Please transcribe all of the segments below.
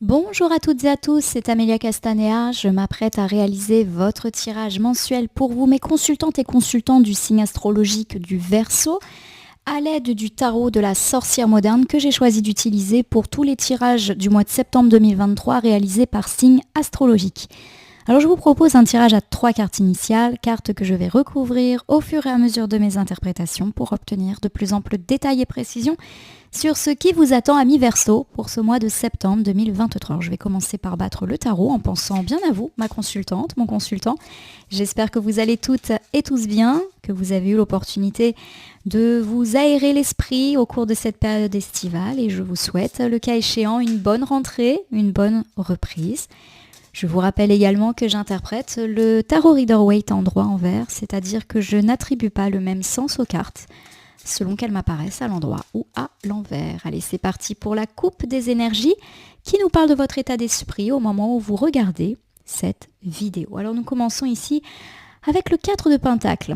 Bonjour à toutes et à tous, c'est Amélia Castanea. Je m'apprête à réaliser votre tirage mensuel pour vous, mes consultantes et consultants du signe astrologique du Verseau, à l'aide du tarot de la sorcière moderne que j'ai choisi d'utiliser pour tous les tirages du mois de septembre 2023 réalisés par signe astrologique. Alors je vous propose un tirage à 3 cartes initiales, cartes que je vais recouvrir au fur et à mesure de mes interprétations pour obtenir de plus amples détails et précisions sur ce qui vous attend, amis Verseau, pour ce mois de septembre 2023. Alors, je vais commencer par battre le tarot en pensant bien à vous, ma consultante, mon consultant. J'espère que vous allez toutes et tous bien, que vous avez eu l'opportunité de vous aérer l'esprit au cours de cette période estivale et je vous souhaite, le cas échéant, une bonne rentrée, une bonne reprise. Je vous rappelle également que j'interprète le tarot Rider-Waite en droit-envers, c'est-à-dire que je n'attribue pas le même sens aux cartes selon qu'elles m'apparaissent à l'endroit ou à l'envers. Allez, c'est parti pour la coupe des énergies qui nous parle de votre état d'esprit au moment où vous regardez cette vidéo. Alors nous commençons ici avec le 4 de Pentacle.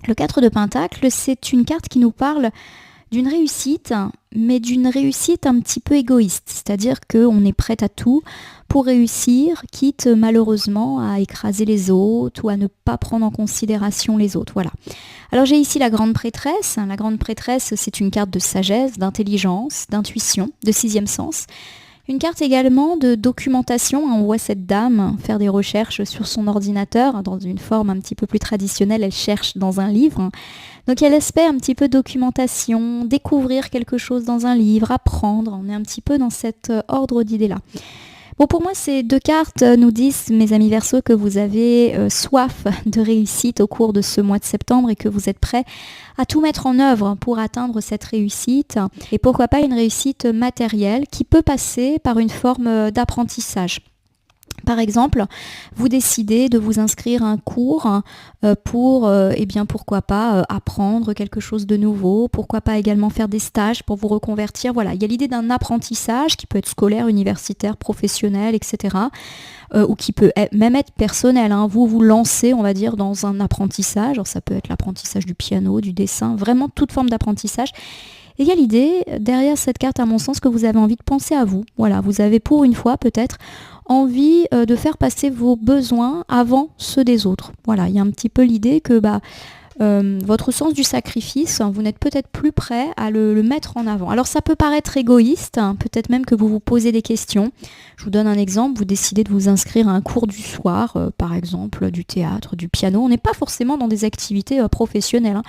Le 4 de Pentacle, c'est une carte qui nous parle d'une réussite, mais d'une réussite un petit peu égoïste. C'est-à-dire qu'on est prêt à tout pour réussir, quitte malheureusement à écraser les autres ou à ne pas prendre en considération les autres. Voilà. Alors j'ai ici la grande prêtresse. La grande prêtresse, c'est une carte de sagesse, d'intelligence, d'intuition, de sixième sens. Une carte également de documentation. On voit cette dame faire des recherches sur son ordinateur dans une forme un petit peu plus traditionnelle. Elle cherche dans un livre. Donc il y a l'aspect un petit peu documentation, découvrir quelque chose dans un livre, apprendre. On est un petit peu dans cet ordre d'idées-là. Bon, pour moi, ces 2 cartes nous disent, mes amis Verseau, que vous avez soif de réussite au cours de ce mois de septembre et que vous êtes prêts à tout mettre en œuvre pour atteindre cette réussite. Et pourquoi pas une réussite matérielle qui peut passer par une forme d'apprentissage. Par exemple, vous décidez de vous inscrire à un cours pour, pourquoi pas apprendre quelque chose de nouveau, pourquoi pas également faire des stages pour vous reconvertir. Voilà, il y a l'idée d'un apprentissage qui peut être scolaire, universitaire, professionnel, etc. Ou qui peut même être personnel. Vous vous lancez, on va dire, dans un apprentissage. Alors, ça peut être l'apprentissage du piano, du dessin, vraiment toute forme d'apprentissage. Et il y a l'idée, derrière cette carte, à mon sens, que vous avez envie de penser à vous. Voilà, vous avez pour une fois peut-être envie de faire passer vos besoins avant ceux des autres. Voilà, il y a un petit peu l'idée que votre sens du sacrifice, vous n'êtes peut-être plus prêt à le mettre en avant. Alors ça peut paraître égoïste, peut-être même que vous vous posez des questions. Je vous donne un exemple, vous décidez de vous inscrire à un cours du soir, par exemple du théâtre, du piano. On n'est pas forcément dans des activités professionnelles.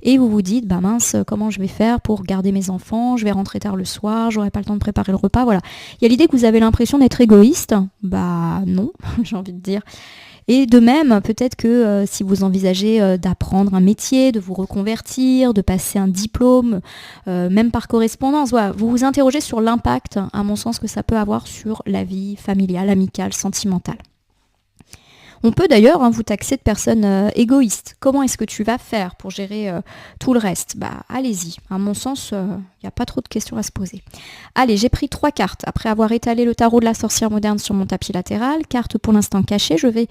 Et vous vous dites, mince, comment je vais faire pour garder mes enfants? Je vais rentrer tard le soir, j'aurai pas le temps de préparer le repas. Voilà. Il y a l'idée que vous avez l'impression d'être égoïste. Non, j'ai envie de dire. Et de même, peut-être que si vous envisagez d'apprendre un métier, de vous reconvertir, de passer un diplôme, même par correspondance, voilà, vous vous interrogez sur l'impact, à mon sens, que ça peut avoir sur la vie familiale, amicale, sentimentale. On peut d'ailleurs vous taxer de personne égoïste. Comment est-ce que tu vas faire pour gérer tout le reste? Allez-y. À mon sens, il n'y a pas trop de questions à se poser. Allez, j'ai pris 3 cartes. Après avoir étalé le tarot de la sorcière moderne sur mon tapis latéral, cartes pour l'instant cachées, je vais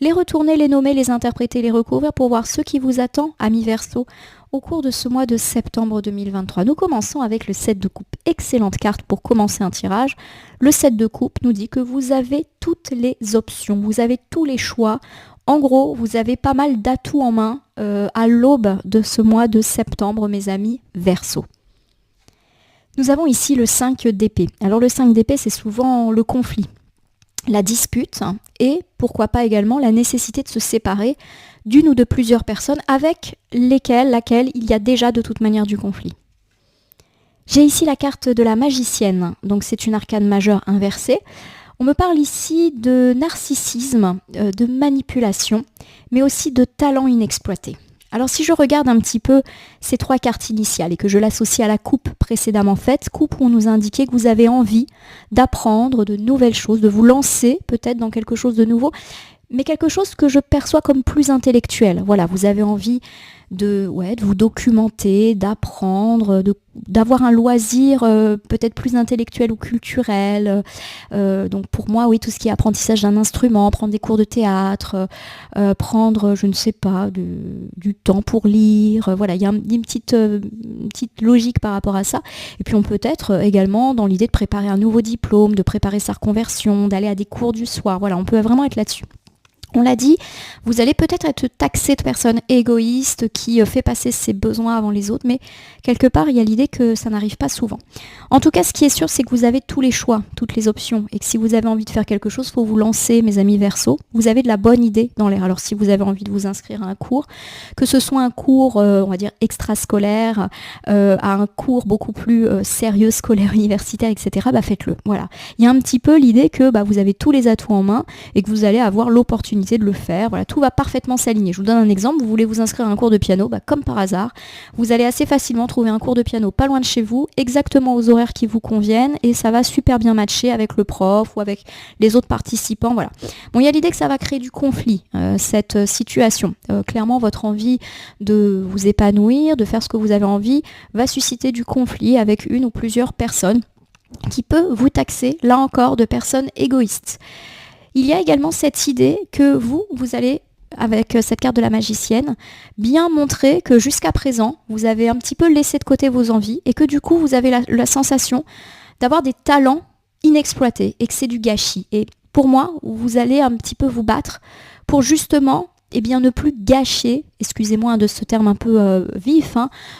les retourner, les nommer, les interpréter, les recouvrir pour voir ce qui vous attend, amis Verseau, au cours de ce mois de septembre 2023. Nous commençons avec le 7 de coupe. Excellente carte pour commencer un tirage. Le 7 de coupe nous dit que vous avez toutes les options, vous avez tous les choix. En gros, vous avez pas mal d'atouts en main à l'aube de ce mois de septembre, mes amis Verseau. Nous avons ici le 5 d'épée. Alors le 5 d'épée, c'est souvent le conflit, la dispute et pourquoi pas également la nécessité de se séparer d'une ou de plusieurs personnes avec laquelle il y a déjà de toute manière du conflit. J'ai ici la carte de la magicienne, donc c'est une arcane majeure inversée. On me parle ici de narcissisme, de manipulation, mais aussi de talent inexploité. Alors si je regarde un petit peu ces 3 cartes initiales et que je l'associe à la coupe précédemment faite, coupe où on nous a indiqué que vous avez envie d'apprendre de nouvelles choses, de vous lancer peut-être dans quelque chose de nouveau, mais quelque chose que je perçois comme plus intellectuel. Voilà, vous avez envie de vous documenter, d'apprendre, d'avoir un loisir peut-être plus intellectuel ou culturel. Donc pour moi, oui, tout ce qui est apprentissage d'un instrument, prendre des cours de théâtre, prendre, je ne sais pas, du temps pour lire. Voilà, il y a une petite logique par rapport à ça. Et puis on peut être également dans l'idée de préparer un nouveau diplôme, de préparer sa reconversion, d'aller à des cours du soir. Voilà, on peut vraiment être là-dessus. On l'a dit, vous allez peut-être être taxé de personne égoïste qui fait passer ses besoins avant les autres, mais quelque part, il y a l'idée que ça n'arrive pas souvent. En tout cas, ce qui est sûr, c'est que vous avez tous les choix, toutes les options, et que si vous avez envie de faire quelque chose, il faut vous lancer, mes amis Verseau. Vous avez de la bonne idée dans l'air. Alors si vous avez envie de vous inscrire à un cours, que ce soit un cours, on va dire, extrascolaire, à un cours beaucoup plus sérieux, scolaire, universitaire, etc., faites-le. Voilà. Il y a un petit peu l'idée que vous avez tous les atouts en main et que vous allez avoir l'opportunité de le faire. Voilà, tout va parfaitement s'aligner. Je vous donne un exemple. Vous voulez vous inscrire à un cours de piano, comme par hasard, vous allez assez facilement trouver un cours de piano pas loin de chez vous, exactement aux horaires qui vous conviennent, et ça va super bien matcher avec le prof ou avec les autres participants. Voilà. Bon, il y a l'idée que ça va créer du conflit, cette situation. Clairement, votre envie de vous épanouir, de faire ce que vous avez envie, va susciter du conflit avec une ou plusieurs personnes qui peut vous taxer, là encore, de personnes égoïstes. Il y a également cette idée que vous allez, avec cette carte de la magicienne, bien montrer que jusqu'à présent, vous avez un petit peu laissé de côté vos envies et que du coup, vous avez la sensation d'avoir des talents inexploités et que c'est du gâchis. Et pour moi, vous allez un petit peu vous battre pour justement ne plus gâcher, excusez-moi de ce terme un peu vif,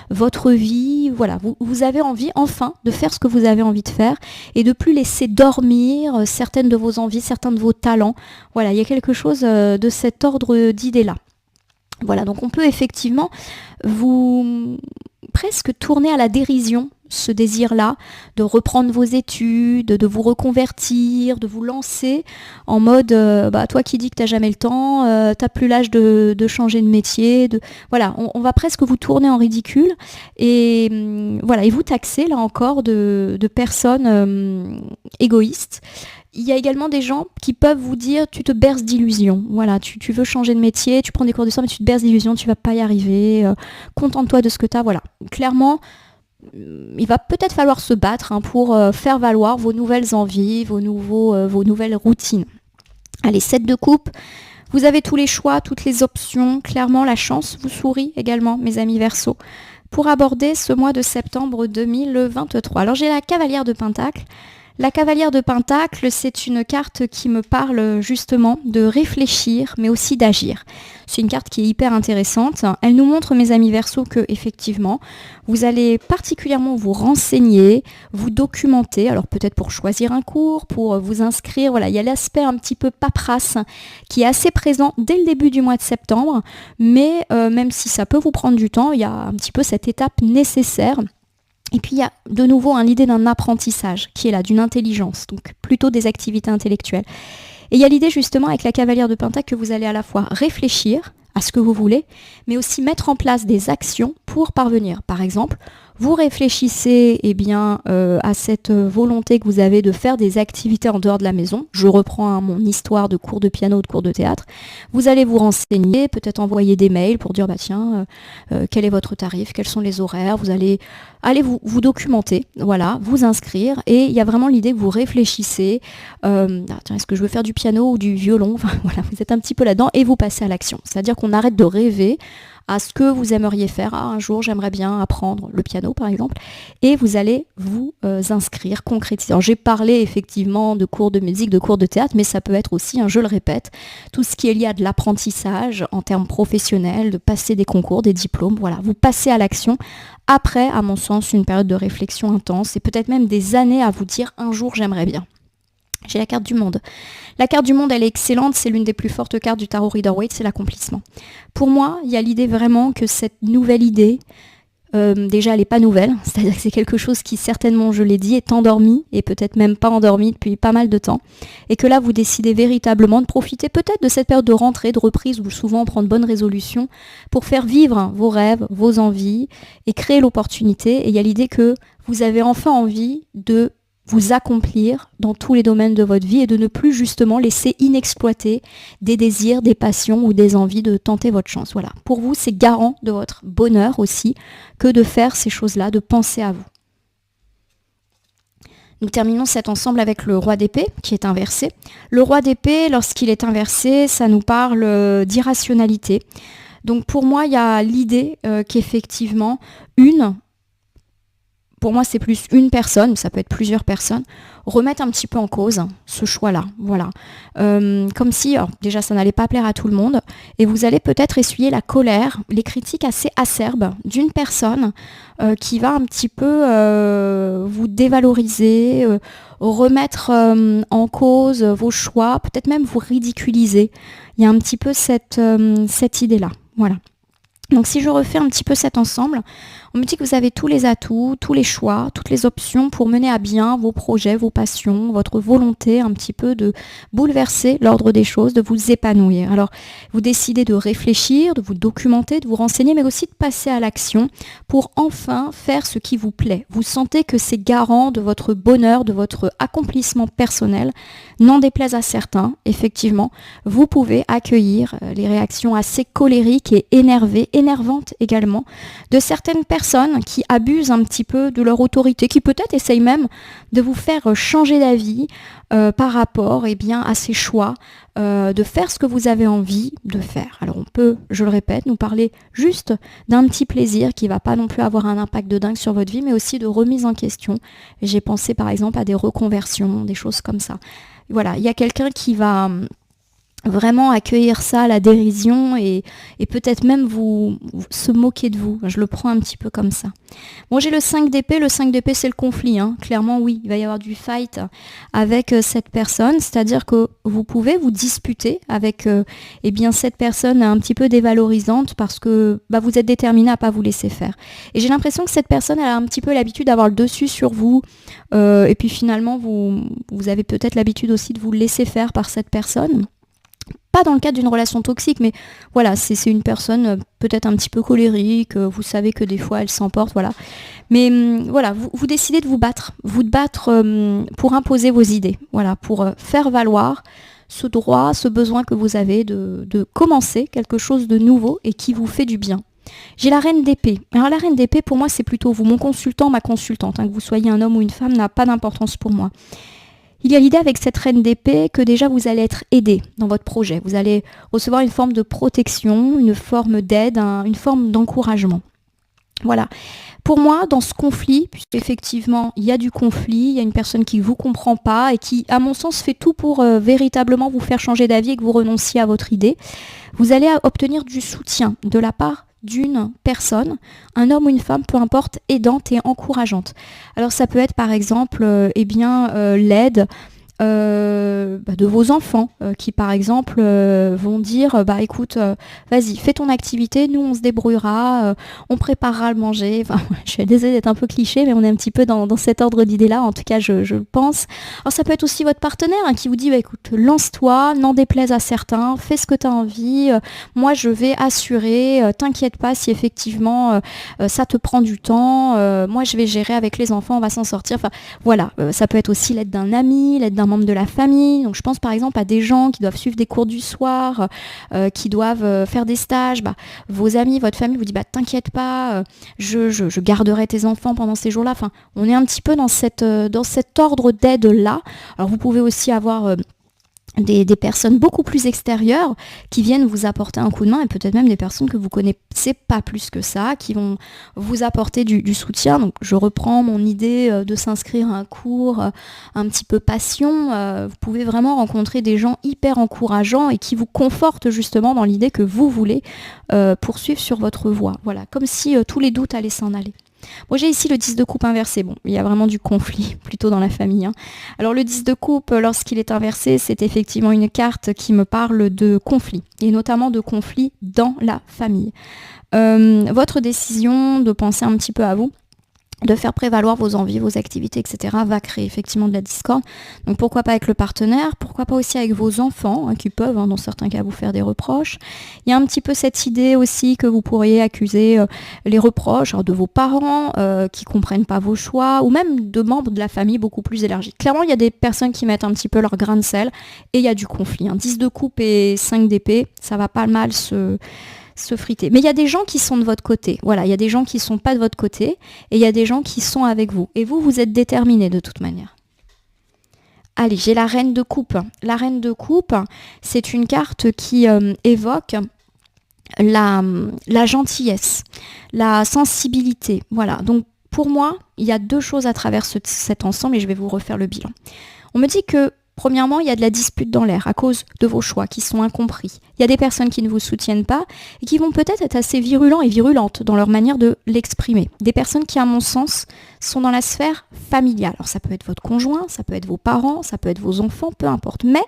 votre vie. Voilà, vous avez envie enfin de faire ce que vous avez envie de faire et de plus laisser dormir certaines de vos envies, certains de vos talents. Voilà, il y a quelque chose de cet ordre d'idées-là. Voilà, donc on peut effectivement vous presque tourner à la dérision ce désir-là, de reprendre vos études, de vous reconvertir, de vous lancer en mode toi qui dis que t'as jamais le temps, t'as plus l'âge de changer de métier, voilà, on va presque vous tourner en ridicule et et vous taxer là encore de personnes égoïstes. Il y a également des gens qui peuvent vous dire tu te berces d'illusions. Voilà, tu veux changer de métier, tu prends des cours de soir, mais tu te berces d'illusions, tu vas pas y arriver. Contente-toi de ce que tu as. Voilà. Clairement, il va peut-être falloir se battre pour faire valoir vos nouvelles envies, vos nouvelles routines. Allez, 7 de coupe. Vous avez tous les choix, toutes les options. Clairement, la chance vous sourit également, mes amis Verseau, pour aborder ce mois de septembre 2023. Alors, j'ai la cavalière de Pentacle. La cavalière de Pentacle, c'est une carte qui me parle justement de réfléchir, mais aussi d'agir. C'est une carte qui est hyper intéressante. Elle nous montre, mes amis Verseau, que effectivement, vous allez particulièrement vous renseigner, vous documenter, alors peut-être pour choisir un cours, pour vous inscrire. Voilà, il y a l'aspect un petit peu paperasse qui est assez présent dès le début du mois de septembre, mais même si ça peut vous prendre du temps, il y a un petit peu cette étape nécessaire. Et puis il y a de nouveau l'idée d'un apprentissage qui est là, d'une intelligence, donc plutôt des activités intellectuelles. Et il y a l'idée justement avec la cavalière de Pentacle que vous allez à la fois réfléchir à ce que vous voulez, mais aussi mettre en place des actions pour parvenir. Par exemple, vous réfléchissez à cette volonté que vous avez de faire des activités en dehors de la maison. Je reprends mon histoire de cours de piano, de cours de théâtre. Vous allez vous renseigner, peut-être envoyer des mails pour dire quel est votre tarif, quels sont les horaires. Vous allez vous documenter, voilà, vous inscrire. Et il y a vraiment l'idée que vous réfléchissez. Est-ce que je veux faire du piano ou du violon? Enfin, voilà, vous êtes un petit peu là-dedans et vous passez à l'action. C'est-à-dire qu'on arrête de rêver à ce que vous aimeriez faire. Un jour, j'aimerais bien apprendre le piano, par exemple. Et vous allez vous inscrire, concrétiser. Alors, j'ai parlé effectivement de cours de musique, de cours de théâtre, mais ça peut être aussi, je le répète, tout ce qui est lié à de l'apprentissage en termes professionnels, de passer des concours, des diplômes. Voilà, vous passez à l'action. Après, à mon sens, une période de réflexion intense et peut-être même des années à vous dire un jour, j'aimerais bien. J'ai la carte du monde. La carte du monde, elle est excellente, c'est l'une des plus fortes cartes du tarot Rider-Waite, c'est l'accomplissement. Pour moi, il y a l'idée vraiment que cette nouvelle idée, déjà elle n'est pas nouvelle, c'est-à-dire que c'est quelque chose qui certainement, je l'ai dit, est endormi, et peut-être même pas endormi depuis pas mal de temps, et que là vous décidez véritablement de profiter peut-être de cette période de rentrée, de reprise, où souvent on prend de bonnes résolutions, pour faire vivre vos rêves, vos envies, et créer l'opportunité, et il y a l'idée que vous avez enfin envie de vous accomplir dans tous les domaines de votre vie et de ne plus justement laisser inexploiter des désirs, des passions ou des envies de tenter votre chance. Voilà. Pour vous, c'est garant de votre bonheur aussi que de faire ces choses-là, de penser à vous. Nous terminons cet ensemble avec le roi d'épée qui est inversé. Le roi d'épée, lorsqu'il est inversé, ça nous parle d'irrationalité. Donc pour moi, il y a l'idée qu'effectivement, pour moi c'est plus une personne, ça peut être plusieurs personnes, remettent un petit peu en cause ce choix-là. Voilà. Comme si, alors, déjà ça n'allait pas plaire à tout le monde, et vous allez peut-être essuyer la colère, les critiques assez acerbes d'une personne qui va un petit peu vous dévaloriser, remettre en cause vos choix, peut-être même vous ridiculiser. Il y a un petit peu cette idée-là. Voilà. Donc si je refais un petit peu cet ensemble, on me dit que vous avez tous les atouts, tous les choix, toutes les options pour mener à bien vos projets, vos passions, votre volonté un petit peu de bouleverser l'ordre des choses, de vous épanouir. Alors vous décidez de réfléchir, de vous documenter, de vous renseigner, mais aussi de passer à l'action pour enfin faire ce qui vous plaît. Vous sentez que c'est garant de votre bonheur, de votre accomplissement personnel. N'en déplaise à certains, effectivement, vous pouvez accueillir les réactions assez colériques et énervantes également, de certaines personnes qui abusent un petit peu de leur autorité, qui peut-être essayent même de vous faire changer d'avis par rapport à ces choix, de faire ce que vous avez envie de faire. Alors on peut, je le répète, nous parler juste d'un petit plaisir qui ne va pas non plus avoir un impact de dingue sur votre vie, mais aussi de remise en question. J'ai pensé par exemple à des reconversions, des choses comme ça. Voilà, il y a quelqu'un qui va vraiment accueillir ça, la dérision, et peut-être même se moquer de vous. Je le prends un petit peu comme ça. Bon, j'ai le 5 d'épée. Le 5 d'épée, c'est le conflit. Clairement, oui, il va y avoir du fight avec cette personne. C'est-à-dire que vous pouvez vous disputer avec cette personne un petit peu dévalorisante parce que vous êtes déterminé à ne pas vous laisser faire. Et j'ai l'impression que cette personne, elle a un petit peu l'habitude d'avoir le dessus sur vous. Et puis finalement, vous avez peut-être l'habitude aussi de vous laisser faire par cette personne. Pas dans le cadre d'une relation toxique, mais voilà, c'est une personne peut-être un petit peu colérique, vous savez que des fois elle s'emporte, voilà. Mais voilà, vous décidez de vous battre pour imposer vos idées, voilà, pour faire valoir ce droit, ce besoin que vous avez de commencer quelque chose de nouveau et qui vous fait du bien. J'ai la reine d'épée. Alors la reine d'épée, pour moi, c'est plutôt vous, mon consultant, ma consultante, que vous soyez un homme ou une femme, n'a pas d'importance pour moi. Il y a l'idée avec cette reine d'épée que déjà vous allez être aidé dans votre projet. Vous allez recevoir une forme de protection, une forme d'aide, une forme d'encouragement. Voilà. Pour moi, dans ce conflit, puisqu'effectivement, il y a du conflit, il y a une personne qui ne vous comprend pas et qui, à mon sens, fait tout pour véritablement vous faire changer d'avis et que vous renonciez à votre idée, vous allez obtenir du soutien de la part d'une personne, un homme ou une femme, peu importe, aidante et encourageante. Alors ça peut être par exemple l'aide de vos enfants qui par exemple vont dire écoute, vas-y, fais ton activité, nous on se débrouillera, on préparera le manger. Enfin, je suis désolée d'être un peu cliché, mais on est un petit peu dans cet ordre d'idée-là, en tout cas je le pense. Alors ça peut être aussi votre partenaire qui vous dit écoute, lance-toi, n'en déplaise à certains, fais ce que tu as envie, moi je vais assurer, t'inquiète pas si effectivement ça te prend du temps, moi je vais gérer avec les enfants, on va s'en sortir. Enfin voilà, ça peut être aussi l'aide d'un ami, l'aide d'un membre de la famille. Donc je pense par exemple à des gens qui doivent suivre des cours du soir, qui doivent faire des stages. Vos amis, votre famille vous dit t'inquiète pas, je garderai tes enfants pendant ces jours-là. Enfin, on est un petit peu dans cet ordre d'aide-là. Alors vous pouvez aussi avoir des personnes beaucoup plus extérieures qui viennent vous apporter un coup de main et peut-être même des personnes que vous connaissez pas plus que ça, qui vont vous apporter du soutien. Donc je reprends mon idée de s'inscrire à un cours un petit peu passion. Vous pouvez vraiment rencontrer des gens hyper encourageants et qui vous confortent justement dans l'idée que vous voulez poursuivre sur votre voie. Voilà, comme si tous les doutes allaient s'en aller. Bon, j'ai ici le 10 de coupe inversé. Bon, il y a vraiment du conflit plutôt dans la famille. Alors le 10 de coupe, lorsqu'il est inversé, c'est effectivement une carte qui me parle de conflit, et notamment de conflit dans la famille. Votre décision de penser un petit peu à vous, de faire prévaloir vos envies, vos activités, etc., va créer effectivement de la discorde. Donc pourquoi pas avec le partenaire, pourquoi pas aussi avec vos enfants, hein, qui peuvent, hein, dans certains cas, vous faire des reproches. Il y a un petit peu cette idée aussi que vous pourriez accuser les reproches de vos parents qui comprennent pas vos choix, ou même de membres de la famille beaucoup plus élargis. Clairement, il y a des personnes qui mettent un petit peu leur grain de sel, et il y a du conflit. 10 de coupe et 5 d'épée, ça va pas mal se friter. Mais il y a des gens qui sont de votre côté. Voilà, il y a des gens qui sont pas de votre côté et il y a des gens qui sont avec vous. Et vous, vous êtes déterminés de toute manière. Allez, j'ai la reine de coupe. La reine de coupe, c'est une carte qui évoque la gentillesse, la sensibilité. Voilà, donc pour moi, il y a deux choses à travers cet ensemble et je vais vous refaire le bilan. On me dit que premièrement, il y a de la dispute dans l'air à cause de vos choix qui sont incompris. Il y a des personnes qui ne vous soutiennent pas et qui vont peut-être être assez virulents et virulentes dans leur manière de l'exprimer. Des personnes qui, à mon sens, sont dans la sphère familiale. Alors ça peut être votre conjoint, ça peut être vos parents, ça peut être vos enfants, peu importe. Mais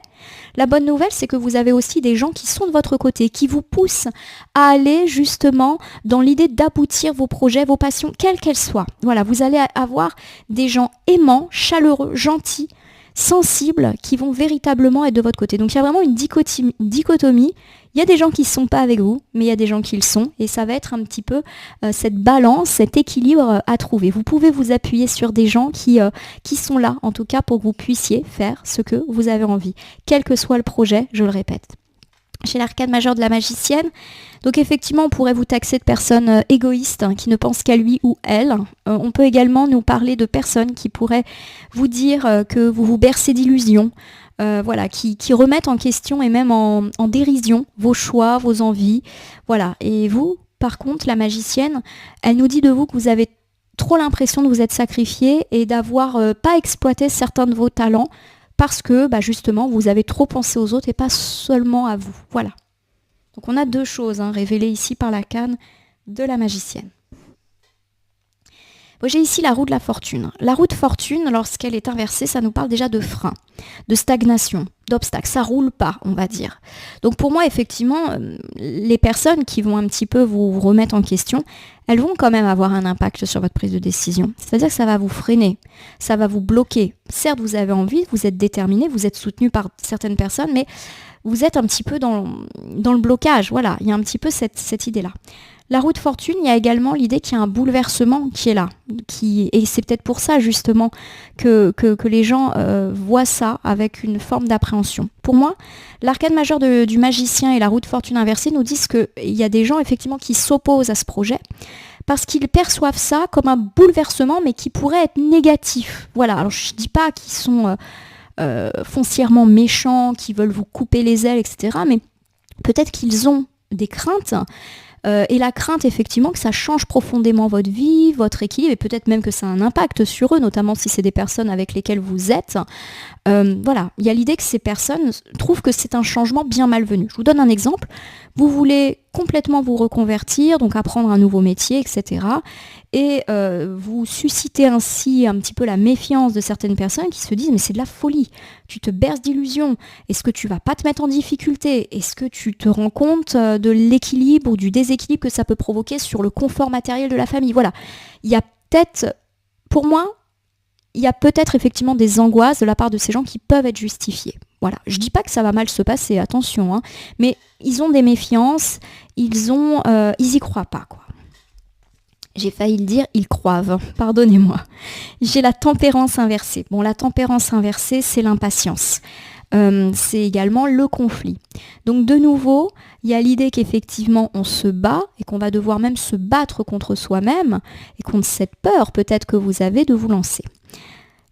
la bonne nouvelle, c'est que vous avez aussi des gens qui sont de votre côté, qui vous poussent à aller justement dans l'idée d'aboutir vos projets, vos passions, quelles qu'elles soient. Voilà, vous allez avoir des gens aimants, chaleureux, gentils, sensibles, qui vont véritablement être de votre côté. Donc il y a vraiment une dichotomie. Il y a des gens qui ne sont pas avec vous, mais il y a des gens qui le sont. Et ça va être un petit peu cette balance, cet équilibre à trouver. Vous pouvez vous appuyer sur des gens qui sont là, en tout cas, pour que vous puissiez faire ce que vous avez envie. Quel que soit le projet, je le répète. Chez l'arcane majeure de la magicienne, donc effectivement on pourrait vous taxer de personnes égoïstes qui ne pensent qu'à lui ou elle. On peut également nous parler de personnes qui pourraient vous dire que vous vous bercez d'illusions, voilà, qui remettent en question et même en dérision vos choix, vos envies. Voilà. Et vous, par contre, la magicienne, elle nous dit de vous que vous avez trop l'impression de vous être sacrifié et d'avoir pas exploité certains de vos talents, parce que justement vous avez trop pensé aux autres et pas seulement à vous. Voilà. Donc on a deux choses révélées ici par l'arcane de la magicienne. Bon, j'ai ici la roue de la fortune. La roue de fortune, lorsqu'elle est inversée, ça nous parle déjà de frein, de stagnation, d'obstacles. Ça roule pas, on va dire. Donc pour moi, effectivement, les personnes qui vont un petit peu vous remettre en question, elles vont quand même avoir un impact sur votre prise de décision. C'est-à-dire que ça va vous freiner, ça va vous bloquer. Certes, vous avez envie, vous êtes déterminé, vous êtes soutenu par certaines personnes, mais vous êtes un petit peu dans le blocage. Voilà, il y a un petit peu cette idée-là. La roue de fortune, il y a également l'idée qu'il y a un bouleversement qui est là. Et c'est peut-être pour ça justement que les gens voient ça avec une forme d'appréhension. Pour moi, l'arcane majeur du magicien et la roue de fortune inversée nous disent qu'il y a des gens effectivement qui s'opposent à ce projet parce qu'ils perçoivent ça comme un bouleversement mais qui pourrait être négatif. Voilà, alors je ne dis pas qu'ils sont foncièrement méchants, qui veulent vous couper les ailes, etc. Mais peut-être qu'ils ont des craintes. Et la crainte, effectivement, que ça change profondément votre vie, votre équilibre, et peut-être même que ça a un impact sur eux, notamment si c'est des personnes avec lesquelles vous êtes. Voilà, il y a l'idée que ces personnes trouvent que c'est un changement bien malvenu. Je vous donne un exemple. Vous voulez complètement vous reconvertir, donc apprendre un nouveau métier, etc. Et vous suscitez ainsi un petit peu la méfiance de certaines personnes qui se disent « mais c'est de la folie, tu te berces d'illusions, est-ce que tu vas pas te mettre en difficulté? Est-ce que tu te rends compte de l'équilibre ou du déséquilibre que ça peut provoquer sur le confort matériel de la famille ?» Voilà, il y a peut-être, pour moi, il y a peut-être effectivement des angoisses de la part de ces gens qui peuvent être justifiées. Voilà, je dis pas que ça va mal se passer, attention, mais ils ont des méfiances, ils y croient pas, quoi. J'ai failli le dire, ils croivent, pardonnez-moi. J'ai la tempérance inversée. Bon, la tempérance inversée, c'est l'impatience. C'est également le conflit. Donc de nouveau, il y a l'idée qu'effectivement on se bat et qu'on va devoir même se battre contre soi-même et contre cette peur peut-être que vous avez de vous lancer.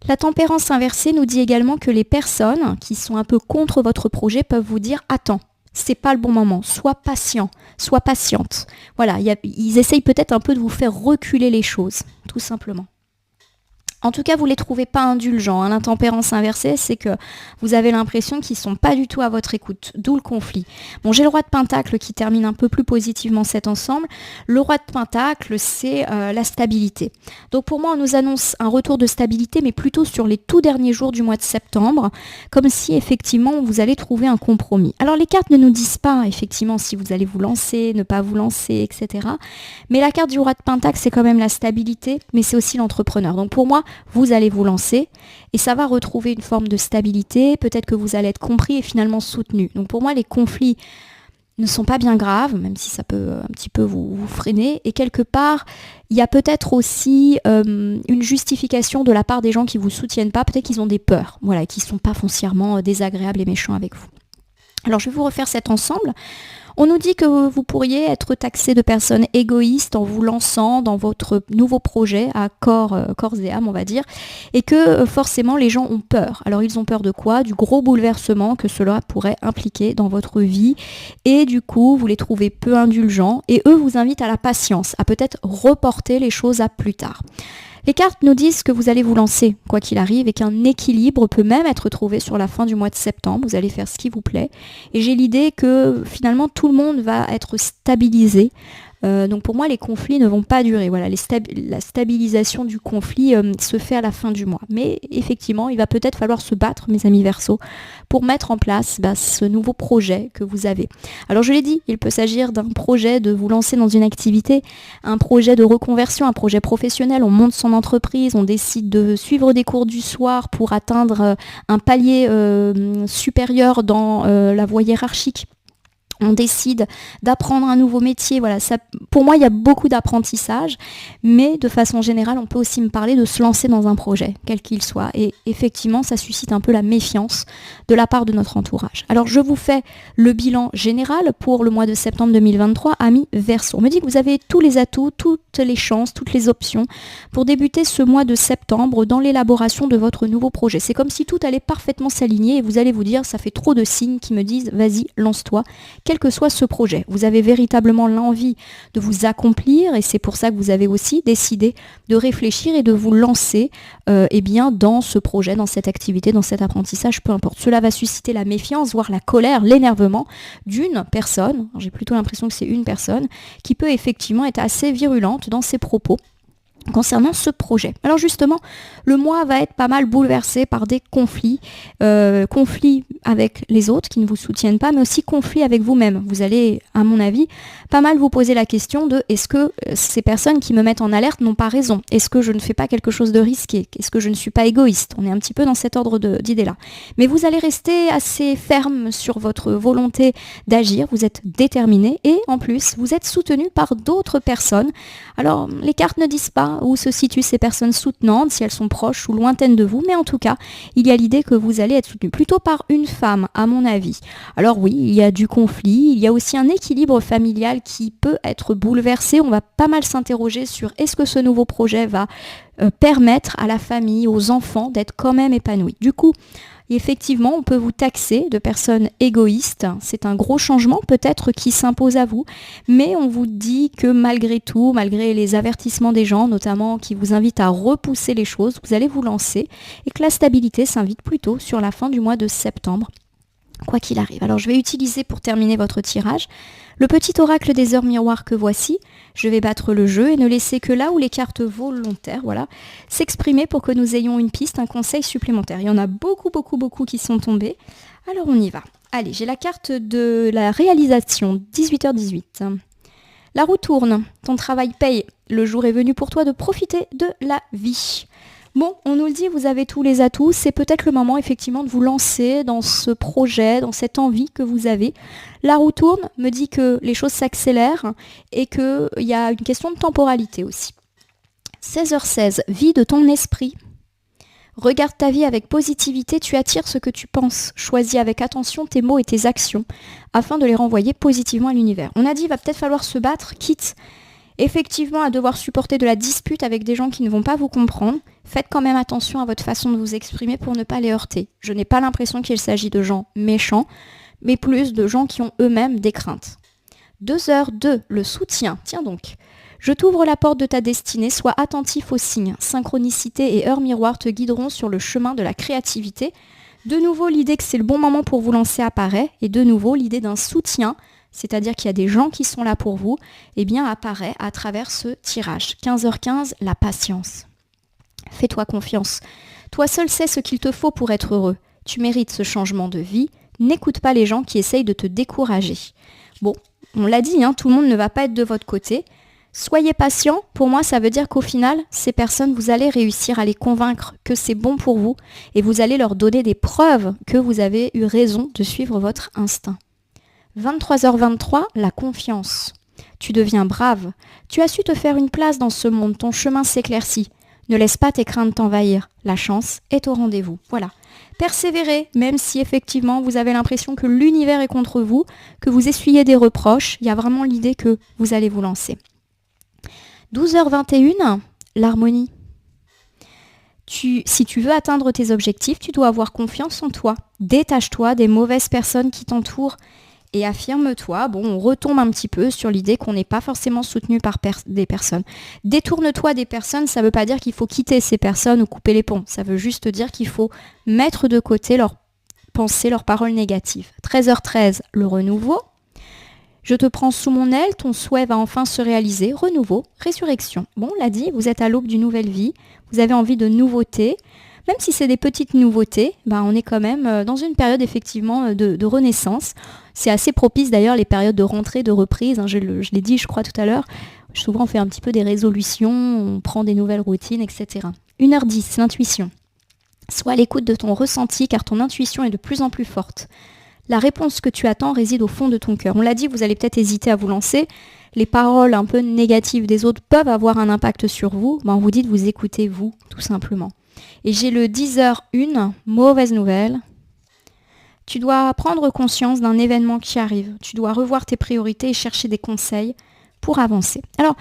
La tempérance inversée nous dit également que les personnes qui sont un peu contre votre projet peuvent vous dire « Attends, c'est pas le bon moment, sois patient, sois patiente. » Voilà, ils essayent peut-être un peu de vous faire reculer les choses, tout simplement. En tout cas, vous ne les trouvez pas indulgents. L'intempérance inversée, c'est que vous avez l'impression qu'ils ne sont pas du tout à votre écoute, d'où le conflit. Bon, j'ai le roi de Pentacle qui termine un peu plus positivement cet ensemble. Le roi de Pentacle, c'est la stabilité. Donc pour moi, on nous annonce un retour de stabilité, mais plutôt sur les tout derniers jours du mois de septembre, comme si effectivement vous allez trouver un compromis. Alors les cartes ne nous disent pas effectivement si vous allez vous lancer, ne pas vous lancer, etc. Mais la carte du roi de Pentacle, c'est quand même la stabilité, mais c'est aussi l'entrepreneur. Donc pour moi, vous allez vous lancer et ça va retrouver une forme de stabilité. Peut-être que vous allez être compris et finalement soutenu. Donc pour moi, les conflits ne sont pas bien graves, même si ça peut un petit peu vous freiner. Et quelque part, il y a peut-être aussi une justification de la part des gens qui ne vous soutiennent pas. Peut-être qu'ils ont des peurs, voilà, qui ne sont pas foncièrement désagréables et méchants avec vous. Alors je vais vous refaire cet ensemble. On nous dit que vous pourriez être taxé de personnes égoïstes en vous lançant dans votre nouveau projet à corps et âme, on va dire, et que forcément les gens ont peur. Alors ils ont peur de quoi? Du gros bouleversement que cela pourrait impliquer dans votre vie, et du coup vous les trouvez peu indulgents, et eux vous invitent à la patience, à peut-être reporter les choses à plus tard. Les cartes nous disent que vous allez vous lancer, quoi qu'il arrive, et qu'un équilibre peut même être trouvé sur la fin du mois de septembre. Vous allez faire ce qui vous plaît. Et j'ai l'idée que finalement tout le monde va être stabilisé. Donc pour moi, les conflits ne vont pas durer. Voilà, la stabilisation du conflit se fait à la fin du mois. Mais effectivement, il va peut-être falloir se battre, mes amis Verseaux, pour mettre en place ce nouveau projet que vous avez. Alors je l'ai dit, il peut s'agir d'un projet de vous lancer dans une activité, un projet de reconversion, un projet professionnel. On monte son entreprise, on décide de suivre des cours du soir pour atteindre un palier supérieur dans la voie hiérarchique. On décide d'apprendre un nouveau métier. Voilà, ça, pour moi, il y a beaucoup d'apprentissage, mais de façon générale, on peut aussi me parler de se lancer dans un projet, quel qu'il soit. Et effectivement, ça suscite un peu la méfiance de la part de notre entourage. Alors, je vous fais le bilan général pour le mois de septembre 2023, amis Verseaux. On me dit que vous avez tous les atouts, toutes les chances, toutes les options pour débuter ce mois de septembre dans l'élaboration de votre nouveau projet. C'est comme si tout allait parfaitement s'aligner et vous allez vous dire, ça fait trop de signes qui me disent, vas-y, lance-toi. Quel que soit ce projet. Vous avez véritablement l'envie de vous accomplir et c'est pour ça que vous avez aussi décidé de réfléchir et de vous lancer dans ce projet, dans cette activité, dans cet apprentissage, peu importe. Cela va susciter la méfiance, voire la colère, l'énervement d'une personne, j'ai plutôt l'impression que c'est une personne, qui peut effectivement être assez virulente dans ses propos concernant ce projet. Alors justement, le mois va être pas mal bouleversé par des conflits, conflits avec les autres qui ne vous soutiennent pas, mais aussi conflits avec vous-même. Vous allez, à mon avis, pas mal vous poser la question de est-ce que ces personnes qui me mettent en alerte n'ont pas raison? Est-ce que je ne fais pas quelque chose de risqué? Est-ce que je ne suis pas égoïste? On est un petit peu dans cet ordre d'idées-là. Mais vous allez rester assez ferme sur votre volonté d'agir, vous êtes déterminé et en plus, vous êtes soutenu par d'autres personnes. Alors, les cartes ne disent pas où se situent ces personnes soutenantes, si elles sont proches ou lointaines de vous, mais en tout cas, il y a l'idée que vous allez être soutenu plutôt par une femme, à mon avis. Alors oui, il y a du conflit, il y a aussi un équilibre familial qui peut être bouleversé. On va pas mal s'interroger sur est-ce que ce nouveau projet va permettre à la famille, aux enfants d'être quand même épanouis. Du coup, effectivement, on peut vous taxer de personnes égoïstes. C'est un gros changement peut-être qui s'impose à vous, mais on vous dit que malgré tout, malgré les avertissements des gens, notamment qui vous invitent à repousser les choses, vous allez vous lancer et que la stabilité s'invite plutôt sur la fin du mois de septembre, quoi qu'il arrive. Alors je vais utiliser pour terminer votre tirage le petit oracle des heures miroirs que voici. Je vais battre le jeu et ne laisser que là où les cartes volontaires, voilà, s'exprimer pour que nous ayons une piste, un conseil supplémentaire. Il y en a beaucoup qui sont tombés. Alors on y va. Allez, j'ai la carte de la réalisation, 18h18. La roue tourne, ton travail paye. Le jour est venu pour toi de profiter de la vie. Bon, on nous le dit, vous avez tous les atouts, c'est peut-être le moment effectivement de vous lancer dans ce projet, dans cette envie que vous avez. La roue tourne me dit que les choses s'accélèrent et qu'il y a une question de temporalité aussi. 16h16, vie de ton esprit. Regarde ta vie avec positivité, tu attires ce que tu penses. Choisis avec attention tes mots et tes actions afin de les renvoyer positivement à l'univers. On a dit, il va peut-être falloir se battre, quitte effectivement à devoir supporter de la dispute avec des gens qui ne vont pas vous comprendre. Faites quand même attention à votre façon de vous exprimer pour ne pas les heurter. Je n'ai pas l'impression qu'il s'agit de gens méchants, mais plus de gens qui ont eux-mêmes des craintes. 2h02, le soutien. Tiens donc. Je t'ouvre la porte de ta destinée, sois attentif aux signes. Synchronicité et heure miroir te guideront sur le chemin de la créativité. De nouveau, l'idée que c'est le bon moment pour vous lancer apparaît. Et de nouveau, l'idée d'un soutien, c'est-à-dire qu'il y a des gens qui sont là pour vous, eh bien apparaît à travers ce tirage. 15h15, la patience. Fais-toi confiance. Toi seul sais ce qu'il te faut pour être heureux. Tu mérites ce changement de vie. N'écoute pas les gens qui essayent de te décourager. Bon, on l'a dit, tout le monde ne va pas être de votre côté. Soyez patient, pour moi ça veut dire qu'au final, ces personnes, vous allez réussir à les convaincre que c'est bon pour vous et vous allez leur donner des preuves que vous avez eu raison de suivre votre instinct. 23h23, la confiance. Tu deviens brave. Tu as su te faire une place dans ce monde, ton chemin s'éclaircit. Ne laisse pas tes craintes t'envahir. La chance est au rendez-vous. Voilà. Persévérez, même si effectivement vous avez l'impression que l'univers est contre vous, que vous essuyez des reproches, il y a vraiment l'idée que vous allez vous lancer. 12h21, l'harmonie. Si tu veux atteindre tes objectifs, tu dois avoir confiance en toi. Détache-toi des mauvaises personnes qui t'entourent et affirme-toi. Bon, on retombe un petit peu sur l'idée qu'on n'est pas forcément soutenu par des personnes. Détourne-toi des personnes, ça ne veut pas dire qu'il faut quitter ces personnes ou couper les ponts. Ça veut juste dire qu'il faut mettre de côté leurs pensées, leurs paroles négatives. 13h13, le renouveau. Je te prends sous mon aile, ton souhait va enfin se réaliser. Renouveau, résurrection. Bon, on l'a dit, vous êtes à l'aube d'une nouvelle vie. Vous avez envie de nouveautés. Même si c'est des petites nouveautés, on est quand même dans une période effectivement de renaissance. C'est assez propice d'ailleurs les périodes de rentrée, de reprise. Je l'ai dit, je crois, tout à l'heure. Souvent, on fait un petit peu des résolutions, on prend des nouvelles routines, etc. 1h10, l'intuition. Sois à l'écoute de ton ressenti car ton intuition est de plus en plus forte. La réponse que tu attends réside au fond de ton cœur. On l'a dit, vous allez peut-être hésiter à vous lancer. Les paroles un peu négatives des autres peuvent avoir un impact sur vous. On vous dit de vous écouter, vous, tout simplement. Et j'ai le 10h01, mauvaise nouvelle. Tu dois prendre conscience d'un événement qui arrive. Tu dois revoir tes priorités et chercher des conseils pour avancer. Alors,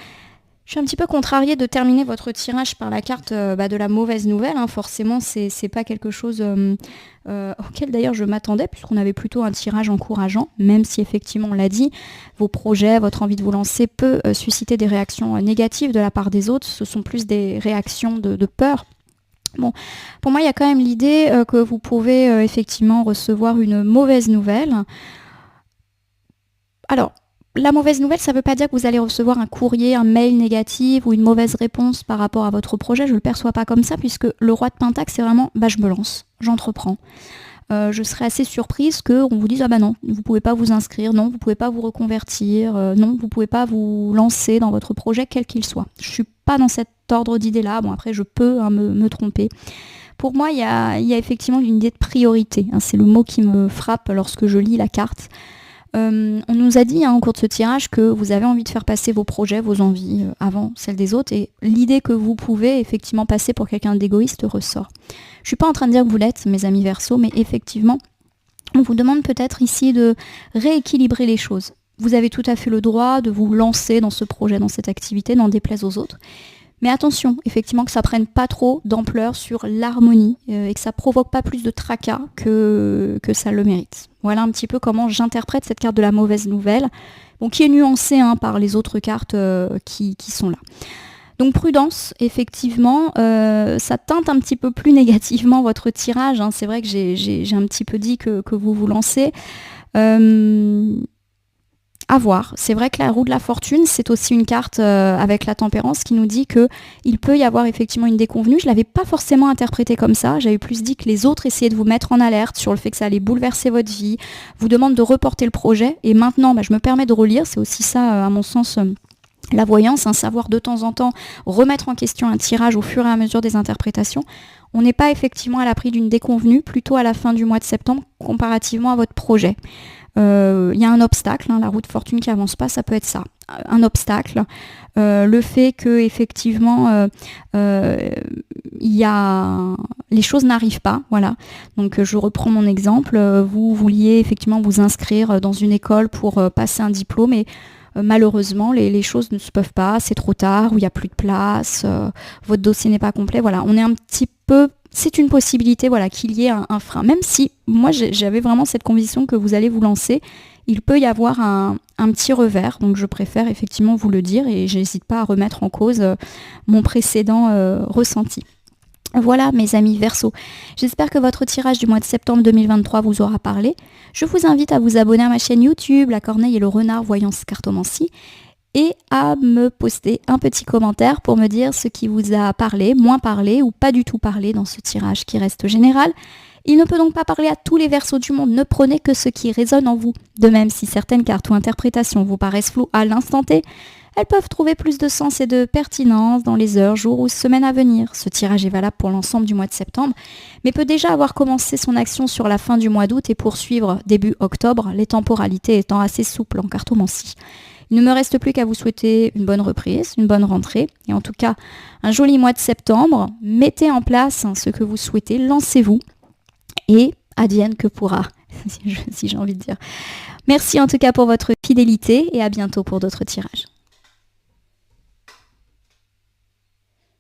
je suis un petit peu contrariée de terminer votre tirage par la carte de la mauvaise nouvelle. Forcément, c'est pas quelque chose auquel d'ailleurs je m'attendais, puisqu'on avait plutôt un tirage encourageant, même si effectivement on l'a dit, vos projets, votre envie de vous lancer peut susciter des réactions négatives de la part des autres. Ce sont plus des réactions de peur. Bon, pour moi, il y a quand même l'idée que vous pouvez effectivement recevoir une mauvaise nouvelle. Alors, la mauvaise nouvelle, ça ne veut pas dire que vous allez recevoir un courrier, un mail négatif ou une mauvaise réponse par rapport à votre projet. Je ne le perçois pas comme ça, puisque le roi de Pentacle, c'est vraiment je me lance, j'entreprends. Je serais assez surprise qu'on vous dise non, vous ne pouvez pas vous inscrire, non, vous ne pouvez pas vous reconvertir, non, vous ne pouvez pas vous lancer dans votre projet, quel qu'il soit. Je ne suis pas dans cet ordre d'idée-là. Bon, après, je peux me tromper. Pour moi, il y a effectivement une idée de priorité. C'est le mot qui me frappe lorsque je lis la carte. On nous a dit au cours de ce tirage que vous avez envie de faire passer vos projets, vos envies avant celles des autres, et l'idée que vous pouvez effectivement passer pour quelqu'un d'égoïste ressort. Je suis pas en train de dire que vous l'êtes, mes amis Verseaux, mais effectivement, on vous demande peut-être ici de rééquilibrer les choses. Vous avez tout à fait le droit de vous lancer dans ce projet, dans cette activité, n'en déplaise aux autres. Mais attention, effectivement, que ça prenne pas trop d'ampleur sur l'harmonie et que ça provoque pas plus de tracas que ça le mérite. Voilà un petit peu comment j'interprète cette carte de la mauvaise nouvelle, qui est nuancée par les autres cartes qui sont là. Donc prudence, effectivement, ça teinte un petit peu plus négativement votre tirage. C'est vrai que j'ai un petit peu dit que vous vous lancez. À voir. C'est vrai que la roue de la fortune, c'est aussi une carte avec la tempérance qui nous dit qu'il peut y avoir effectivement une déconvenue. Je ne l'avais pas forcément interprétée comme ça. J'avais plus dit que les autres essayaient de vous mettre en alerte sur le fait que ça allait bouleverser votre vie, vous demandent de reporter le projet. Et maintenant, je me permets de relire. C'est aussi ça, à mon sens, la voyance, savoir de temps en temps remettre en question un tirage au fur et à mesure des interprétations. On n'est pas effectivement à l'abri d'une déconvenue, plutôt à la fin du mois de septembre, comparativement à votre projet. Il y a un obstacle, la roue de fortune qui avance pas, ça peut être ça, un obstacle, le fait que effectivement les choses n'arrivent pas, voilà. Donc je reprends mon exemple, vous vouliez effectivement vous inscrire dans une école pour passer un diplôme et malheureusement les choses ne se peuvent pas, c'est trop tard, ou il n'y a plus de place, votre dossier n'est pas complet, voilà. On est un petit peu c'est une possibilité qu'il y ait un frein. Même si moi j'avais vraiment cette conviction que vous allez vous lancer, il peut y avoir un petit revers. Donc je préfère effectivement vous le dire et je n'hésite pas à remettre en cause mon précédent ressenti. Voilà mes amis Verseau, j'espère que votre tirage du mois de septembre 2023 vous aura parlé. Je vous invite à vous abonner à ma chaîne YouTube, La Corneille et le Renard Voyance Cartomancie, et à me poster un petit commentaire pour me dire ce qui vous a parlé, moins parlé ou pas du tout parlé dans ce tirage qui reste général. Il ne peut donc pas parler à tous les Verseaux du monde, ne prenez que ce qui résonne en vous. De même, si certaines cartes ou interprétations vous paraissent floues à l'instant T, elles peuvent trouver plus de sens et de pertinence dans les heures, jours ou semaines à venir. Ce tirage est valable pour l'ensemble du mois de septembre, mais peut déjà avoir commencé son action sur la fin du mois d'août et poursuivre début octobre, les temporalités étant assez souples en cartomancie. Il ne me reste plus qu'à vous souhaiter une bonne reprise, une bonne rentrée, et en tout cas un joli mois de septembre. Mettez en place ce que vous souhaitez, lancez-vous, et advienne que pourra, si j'ai envie de dire. Merci en tout cas pour votre fidélité, et à bientôt pour d'autres tirages.